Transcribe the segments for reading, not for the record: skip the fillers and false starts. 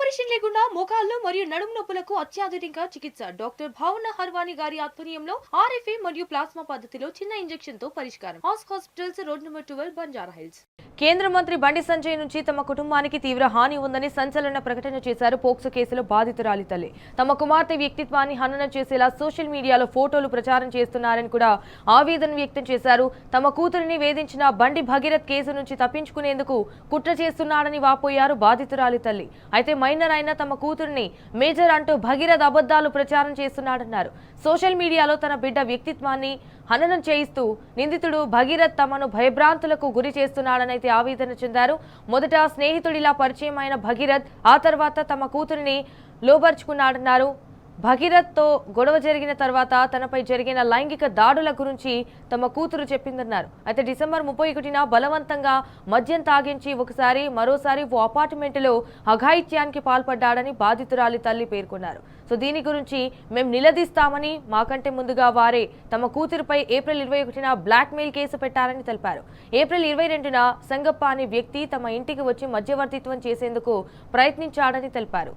Operation లేకుండా మోకాళ్లు మరియు నడుము నొప్పులకు అత్యాధునిక చికిత్స డాక్టర్ భావన హర్వాణి గారి ఆధ్వర్యంలో ఆర్ఎఫ్ఏ మరియు ప్లాస్మా పద్ధతిలో చిన్న ఇంజెక్షన్ తో పరిష్కారం. Hospitals road number 12 Banjara hills. కేంద్ర మంత్రి బండి సంజయ్ నుంచి తమ కుటుంబానికి తీవ్ర హాని ఉందని సంచలన ప్రకటన చేశారు పోక్సో కేసులో బాధితురాలి తల్లి. తమ కుమార్తె వ్యక్తిత్వాన్ని హననం చేసేలా సోషల్ మీడియాలో ఫోటోలు ప్రచారం చేస్తున్నారని కూడా ఆవేదన వ్యక్తం చేశారు. తమ కూతురిని వేధించిన బండి భగీరథ్ కేసు నుంచి తప్పించుకునేందుకు కుట్ర చేస్తున్నాడని వాపోయారు బాధితురాలి తల్లి. అయితే మైనర్ అయిన తమ కూతురిని మేజర్ అంటూ భగీరథ్ అబద్ధాలు ప్రచారం చేస్తున్నాడన్నారు. సోషల్ మీడియాలో తన బిడ్డ వ్యక్తిత్వాన్ని హననం చేయిస్తూ నిందితుడు భగీరథ్ తమను భయభ్రాంతులకు గురి చేస్తున్నాడనైతే ఆవేదన చెందారు. మొదట స్నేహితుడిలా పరిచయం అయిన భగీరథ్ ఆ తర్వాత తమ కూతురిని లోబర్చుకున్నాడన్నారు. భగీరథ్తో గొడవ జరిగిన తర్వాత తనపై జరిగిన లైంగిక దాడుల గురించి తమ కూతురు చెప్పిందన్నారు. అయితే డిసెంబర్ 31న బలవంతంగా మద్యం తాగించి మరోసారి ఓ అపార్ట్మెంటులో అఘాయిత్యానికి పాల్పడ్డాడని బాధితురాలి తల్లి పేర్కొన్నారు. సో దీని గురించి మేము నిలదీస్తామని, మాకంటే ముందుగా వారే తమ కూతురుపై ఏప్రిల్ 21న బ్లాక్మెయిల్ కేసు పెట్టారని తెలిపారు. ఏప్రిల్ 22న సంగప్ప అనే వ్యక్తి తమ ఇంటికి వచ్చి మధ్యవర్తిత్వం చేసేందుకు ప్రయత్నించాడని తెలిపారు.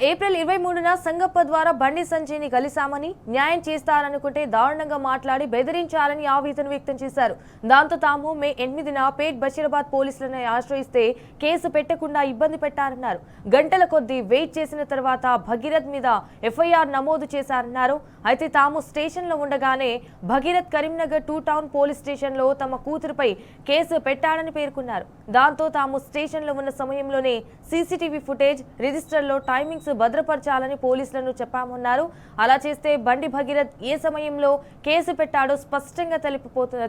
ఏప్రిల్ 23న సంగప్ప ద్వారా బండి సంజయ్ని కలిశామని, న్యాయం చేస్తారనుకుంటే దారుణంగా మాట్లాడి బెదిరించాలని ఆవేదన వ్యక్తం చేశారు. దాంతో తాము మే 8న పేట్ బషీరాబాద్ పోలీసులను ఆశ్రయిస్తే కేసు పెట్టకుండా ఇబ్బంది పెట్టారన్నారు. గంటల కొద్దీ వెయిట్ చేసిన తర్వాత భగీరథ్ మీద ఎఫ్ఐఆర్ నమోదు చేశారన్నారు. అయితే తాము స్టేషన్లో ఉండగానే భగీరథ్ కరీంనగర్ 2 టౌన్ పోలీస్ స్టేషన్లో తమ కూతురుపై కేసు పెట్టాడని పేర్కొన్నారు. దాంతో తాము స్టేషన్లో ఉన్న సమయంలోనే సీసీటీవీ ఫుటేజ్, రిజిస్టర్లో టైమింగ్స్ భద్రపరచాలని పోలీసులను చెప్పామన్నారు. అలా చేస్తే బండి భగీరథ్ ఏ సమయంలో కేసు పెట్టాడో స్పష్టంగా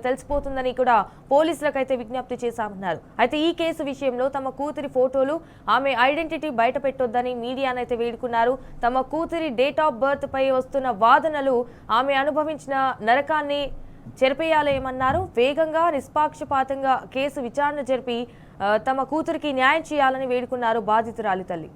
తెలిసిపోతుందని కూడా పోలీసులకైతే విజ్ఞప్తి చేశామన్నారు. అయితే ఈ కేసు విషయంలో తమ కూతురి ఫోటోలు, ఆమె ఐడెంటిటీ బయట పెట్టొద్దని మీడియానైతే వేడుకున్నారు. తమ కూతురి డేట్ ఆఫ్ బర్త్ పై వస్తున్న వాదనలు ఆమె అనుభవించిన నరకాన్ని చెరిపేయాలేమన్నారు. వేగంగా నిష్పాక్షపాతంగా కేసు విచారణ జరిపి తమ కూతురికి న్యాయం చేయాలని వేడుకున్నారు బాధితురాలి తల్లి.